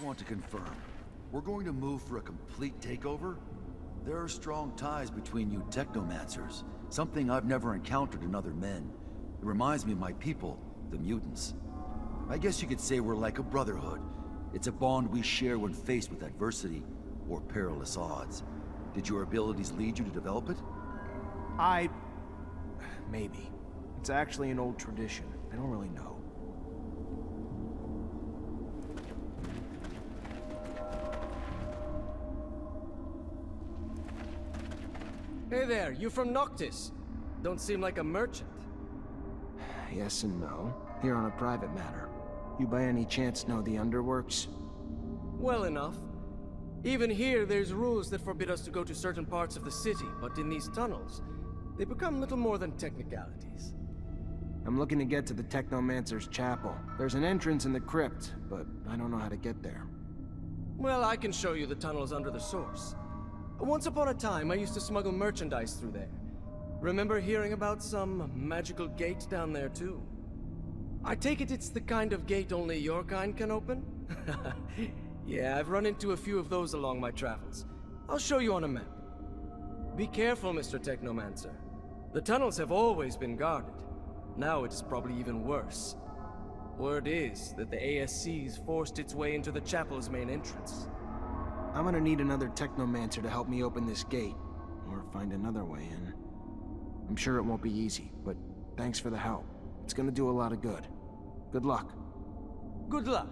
want to confirm. We're going to move for a complete takeover? There are strong ties between you Technomancers, something I've never encountered in other men. It reminds me of my people, the mutants. I guess you could say we're like a brotherhood. It's a bond we share when faced with adversity or perilous odds. Did your abilities lead you to develop it? Maybe. It's actually an old tradition. I don't really know. Hey there, you from Noktise? Don't seem like a merchant. Yes and no. Here on a private matter. You by any chance know the underworks? Well enough. Even here, there's rules that forbid us to go to certain parts of the city, but in these tunnels, they become little more than technicalities. I'm looking to get to the Technomancer's chapel. There's an entrance in the crypt, but I don't know how to get there. Well, I can show you the tunnels under the source. Once upon a time, I used to smuggle merchandise through there. Remember hearing about some magical gate down there, too? I take it it's the kind of gate only your kind can open? Yeah, I've run into a few of those along my travels. I'll show you on a map. Be careful, Mr. Technomancer. The tunnels have always been guarded. Now it's probably even worse. Word is that the ASC's forced its way into the chapel's main entrance. I'm gonna need another Technomancer to help me open this gate, or find another way in. I'm sure it won't be easy, but thanks for the help. It's gonna do a lot of good. Good luck. Good luck.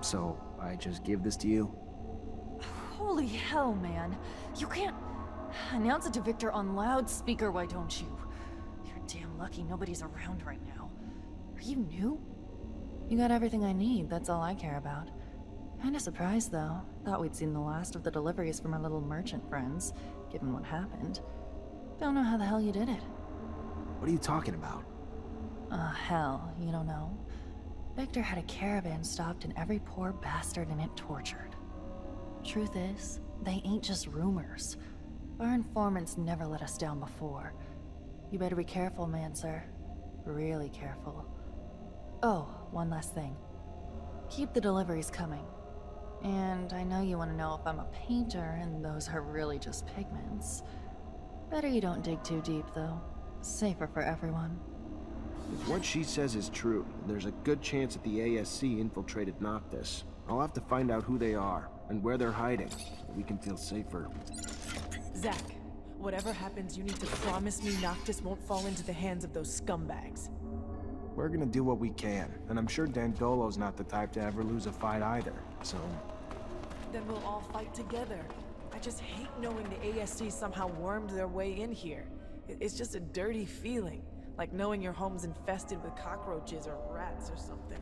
So, I just give this to you? Holy hell, man. You can't announce it to Victor on loudspeaker, why don't you? You're damn lucky nobody's around right now. Are you new? You got everything I need, that's all I care about. Kinda surprised, though. Thought we'd seen the last of the deliveries from our little merchant friends, given what happened. Don't know how the hell you did it. What are you talking about? Hell, you don't know? Victor had a caravan stopped and every poor bastard in it tortured. Truth is, they ain't just rumors. Our informants never let us down before. You better be careful, Mancer. Really careful. Oh, one last thing. Keep the deliveries coming. And I know you want to know if I'm a painter, and those are really just pigments. Better you don't dig too deep, though. Safer for everyone. If what she says is true, there's a good chance that the ASC infiltrated Ноктисе. I'll have to find out who they are, and where they're hiding, so we can feel safer. Zach, whatever happens, you need to promise me Ноктисе won't fall into the hands of those scumbags. We're gonna do what we can, and I'm sure Dandolo's not the type to ever lose a fight either, so... Then we'll all fight together. I just hate knowing the ASC somehow wormed their way in here. It's just a dirty feeling, like knowing your home's infested with cockroaches or rats or something.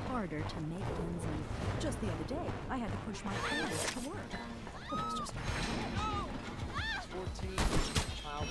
Harder to make ends meet. Just the other day, I had to push my oldest to work. Well, it was just 14, child.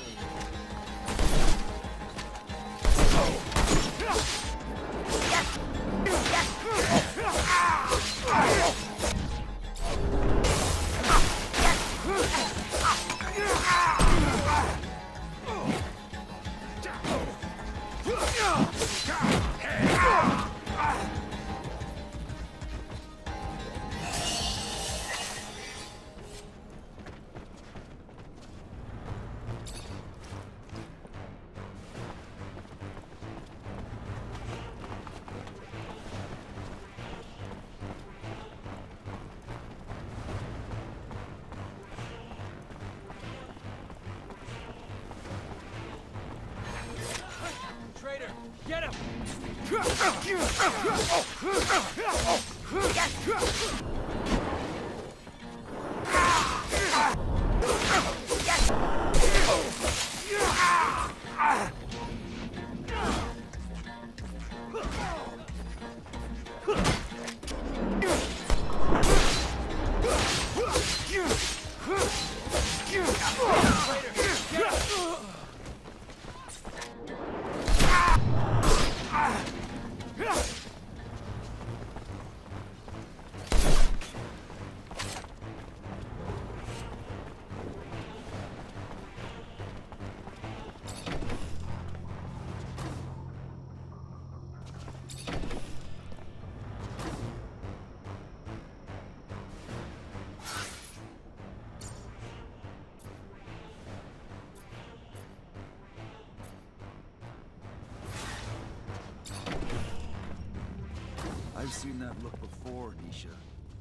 I've seen that look before, Nisha.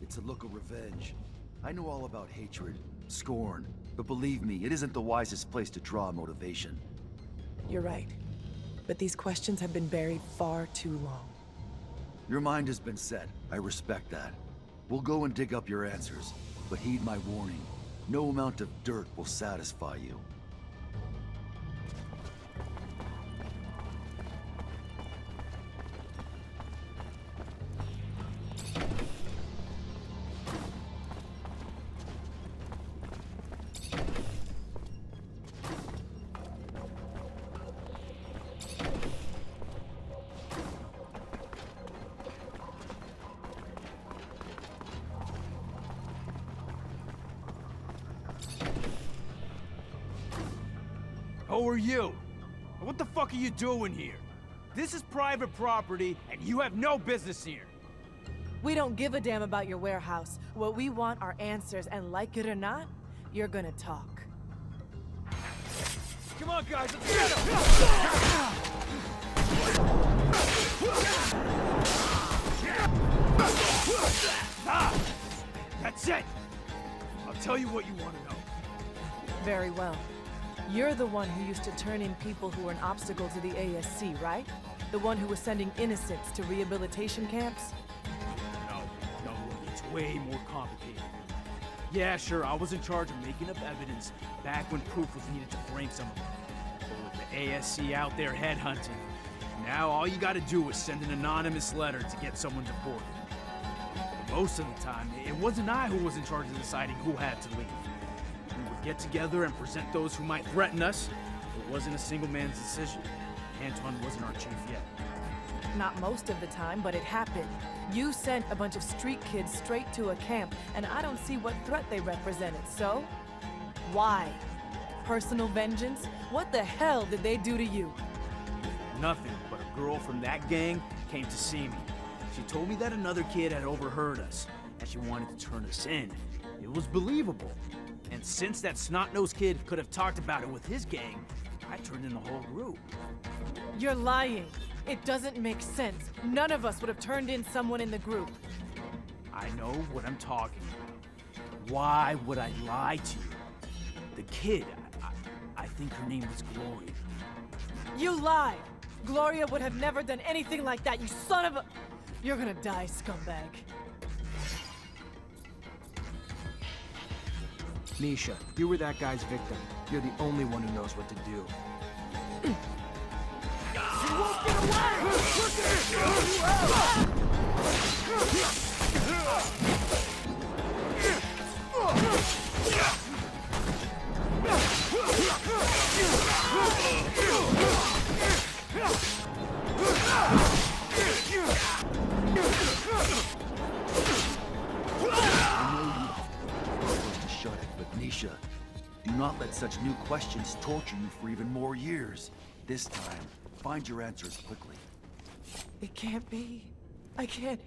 It's a look of revenge. I know all about hatred, scorn, but believe me, it isn't the wisest place to draw motivation. You're right. But these questions have been buried far too long. Your mind has been set. I respect that. We'll go and dig up your answers, but heed my warning. No amount of dirt will satisfy you. Who are you? What the fuck are you doing here? This is private property, and you have no business here. We don't give a damn about your warehouse. What we want are answers, and like it or not, you're gonna talk. Come on, guys, let's get him! That's it! I'll tell you what you want to know. Very well. You're the one who used to turn in people who were an obstacle to the ASC, right? The one who was sending innocents to rehabilitation camps? No, look, it's way more complicated. Yeah, sure, I was in charge of making up evidence back when proof was needed to frame some of them. But with the ASC out there headhunting, now all you gotta do is send an anonymous letter to get someone deported. But most of the time, it wasn't I who was in charge of deciding who had to leave. We would get together and present those who might threaten us. It wasn't a single man's decision. Antoine wasn't our chief yet. Not most of the time, but it happened. You sent a bunch of street kids straight to a camp, and I don't see what threat they represented, so? Why? Personal vengeance? What the hell did they do to you? Nothing, but a girl from that gang came to see me. She told me that another kid had overheard us, and she wanted to turn us in. It was believable. And since that snot-nosed kid could have talked about it with his gang, I turned in the whole group. You're lying. It doesn't make sense. None of us would have turned in someone in the group. I know what I'm talking about. Why would I lie to you? The kid, I think her name was Gloria. You lied! Gloria would have never done anything like that, you son of a... You're gonna die, scumbag. Nisha, you were that guy's victim. You're the only one who knows what to do. You won't get away! Shut it, but Nisha, do not let such new questions torture you for even more years. This time, find your answers quickly. It can't be. I can't...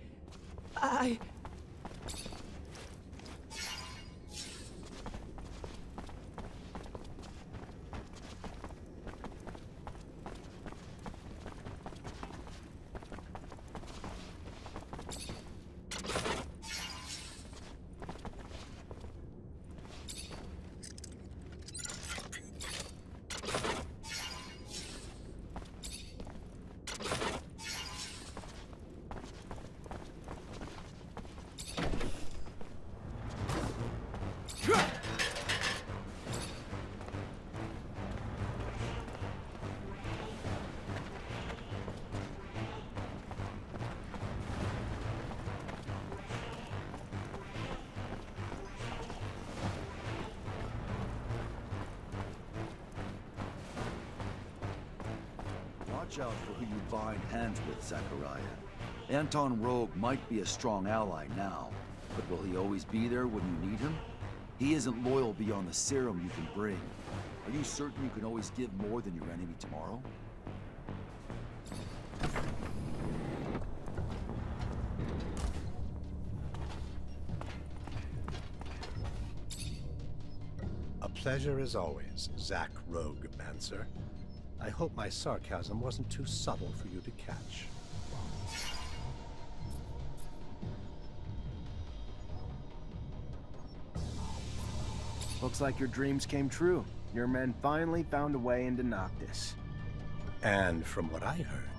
watch out for who you bind hands with, Zachariah. Anton Rogue might be a strong ally now, but will he always be there when you need him? He isn't loyal beyond the serum you can bring. Are you certain you can always give more than your enemy tomorrow? A pleasure as always, Zach Rogue-Mancer. I hope my sarcasm wasn't too subtle for you to catch. Looks like your dreams came true. Your men finally found a way into Ноктисе. And from what I heard,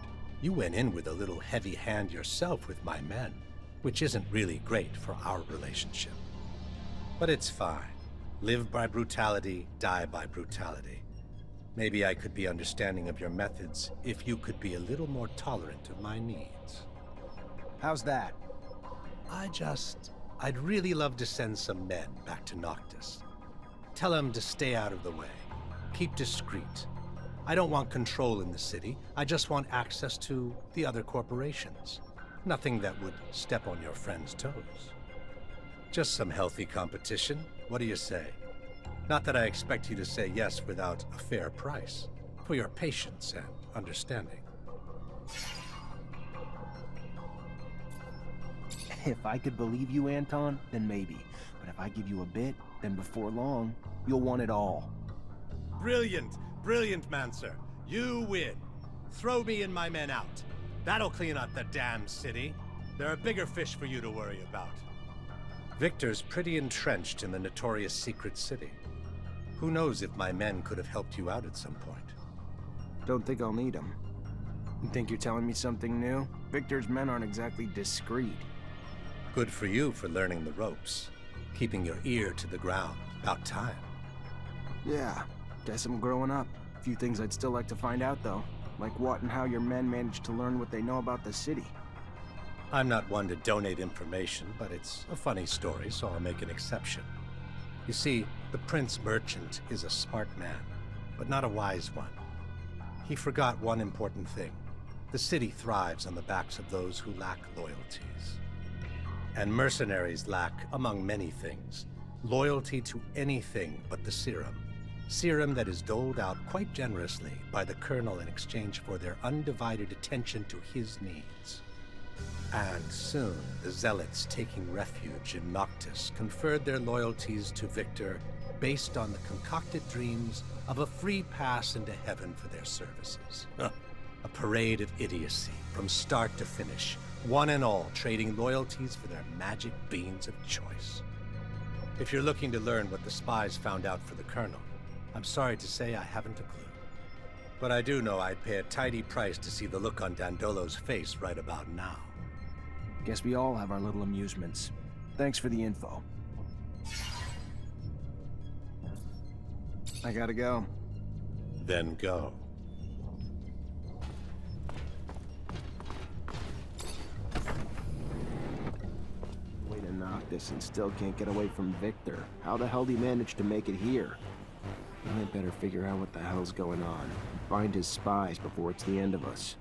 you went in with a little heavy hand yourself with my men, which isn't really great for our relationship. But it's fine. Live by brutality, die by brutality. Maybe I could be understanding of your methods if you could be a little more tolerant of my needs. How's that? I'd really love to send some men back to Ноктисе. Tell them to stay out of the way. Keep discreet. I don't want control in the city. I just want access to the other corporations. Nothing that would step on your friends' toes. Just some healthy competition. What do you say? Not that I expect you to say yes without a fair price, for your patience and understanding. If I could believe you, Anton, then maybe. But if I give you a bit, then before long, you'll want it all. Brilliant, brilliant, Mancer. You win. Throw me and my men out. That'll clean up the damn city. There are bigger fish for you to worry about. Victor's pretty entrenched in the notorious secret city. Who knows if my men could have helped you out at some point. Don't think I'll need them. You think you're telling me something new? Victor's men aren't exactly discreet. Good for you for learning the ropes. Keeping your ear to the ground. About time. Yeah, guess I'm growing up. A few things I'd still like to find out, though. Like what and how your men managed to learn what they know about the city. I'm not one to donate information, but it's a funny story, so I'll make an exception. You see, the Prince Merchant is a smart man, but not a wise one. He forgot one important thing. The city thrives on the backs of those who lack loyalties. And mercenaries lack, among many things, loyalty to anything but the serum. Serum that is doled out quite generously by the Colonel in exchange for their undivided attention to his needs. And soon, the Zealots taking refuge in Ноктисе conferred their loyalties to Victor based on the concocted dreams of a free pass into heaven for their services. A parade of idiocy from start to finish, one and all trading loyalties for their magic beans of choice. If you're looking to learn what the spies found out for the Colonel, I'm sorry to say I haven't a clue. But I do know I'd pay a tidy price to see the look on Dandolo's face right about now. Guess we all have our little amusements. Thanks for the info. I gotta go. Then go. Way to Ноктисе and still can't get away from Victor. How the hell do you manage to make it here? I better figure out what the hell's going on. Find his spies before it's the end of us.